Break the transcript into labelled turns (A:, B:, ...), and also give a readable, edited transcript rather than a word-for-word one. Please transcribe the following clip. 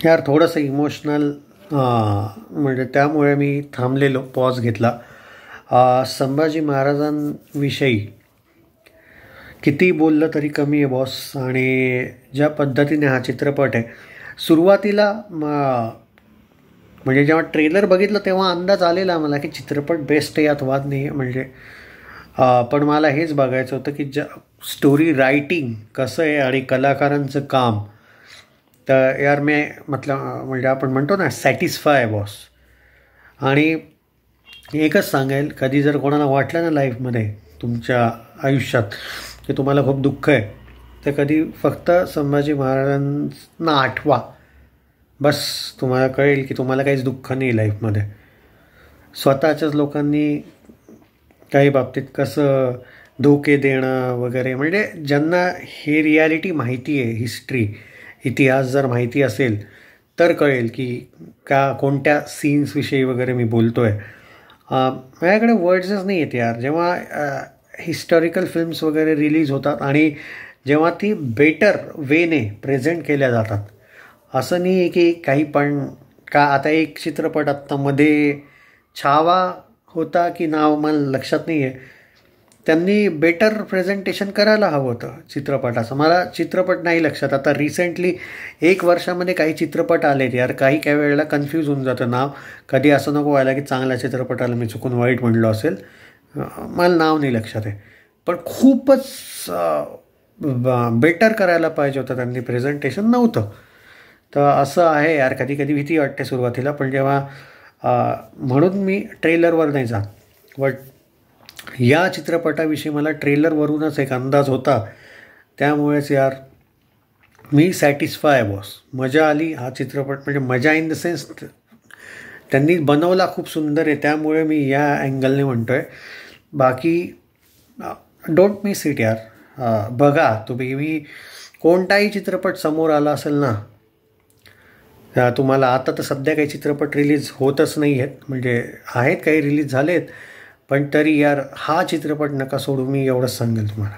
A: यार थोडंसं इमोशनल म्हणजे त्यामुळे मी थांबलेलो, पॉज घेतला. संभाजी महाराजांविषयी किती बोललं तरी कमी आहे बॉस. आणि ज्या पद्धतीने हा चित्रपट आहे, सुरुवातीला म्हणजे जेव्हा ट्रेलर बघितलं तेव्हा अंदाज आलेला मला की चित्रपट बेस्ट आहे, यात वाद नाही आहे. म्हणजे पण मला हेच बघायचं होतं की स्टोरी रायटिंग कसं आहे आणि कलाकारांचं काम. तर यार मी म्हटलं, म्हणजे आपण म्हणतो ना, सॅटिस्फाय आहे बॉस. आणि एकच सांगेल, कधी जर कोणाला वाटलं ना लाईफमध्ये, तुमच्या आयुष्यात, की तुम्हाला खूप दुःख आहे, तर कधी फक्त संभाजी महाराजांना आठवा. बस तुम्हाला कळेल की तुम्हाला काहीच दुःख नाही लाईफमध्ये. स्वतःच्याच लोकांनी काही बाबतीत कसं धोके देणं वगैरे, म्हणजे ज्यांना हे रियालिटी माहिती आहे, हिस्ट्री, इतिहास जर माहिती असेल तर कळेल की कोणत्या सीन्सविषयी वगैरे मी बोलतो आहे. माझ्याकडे वर्ड्सच नाही आहेत यार. जेव्हा हिस्टॉरिकल फिल्म्स वगैरे रिलीज होतात आणि जेव्हा ती बेटर वेने प्रेझेंट केल्या जातात, असं नाही आहे की काही पण आता एक चित्रपट आत्ता मध्ये छावा होता की नाव मला लक्षात नाही आहे, त्यांनी बेटर प्रेझेंटेशन करायला हवं होतं चित्रपटाचं. मला चित्रपट नाही लक्षात. आता रिसेंटली 1 वर्षामध्ये काही चित्रपट आलेत यार, काही वेळेला कन्फ्यूज होऊन जातं नाव. कधी असं नको व्हायला की चांगल्या चित्रपटाला मी चुकून वाईट म्हणलो असेल. मला नाव नाही लक्षात आहे, पण खूपच बेटर करायला पाहिजे होतं त्यांनी, प्रेझेंटेशन नव्हतं. तर असं आहे यार, कधी कधी भीती वाटते सुरुवातीला, पण जेव्हा म्हणून मी ट्रेलरवर नाही जात. बट या चित्रपटाविषयी मला ट्रेलरवरूनच एक अंदाज होता, त्यामुळेच यार मी सॅटिस्फाय आहे बॉस. मजा आली. हा चित्रपट म्हणजे मजा इन द सेन्स त्यांनी बनवला खूप सुंदर आहे, त्यामुळे मी या अँगलने म्हणतो आहे. बाकी डोंट मिस इट यार. बघा तुम्ही. मी कोणताही चित्रपट समोर आला असेल ना तुम्हाला, आता तर सध्या काही चित्रपट रिलीज होतच नाही आहेत, म्हणजे आहेत काही रिलीज झालेत, पण तरी यार हा चित्रपट नका सोडू, मी एवढंच सांगेल तुम्हाला.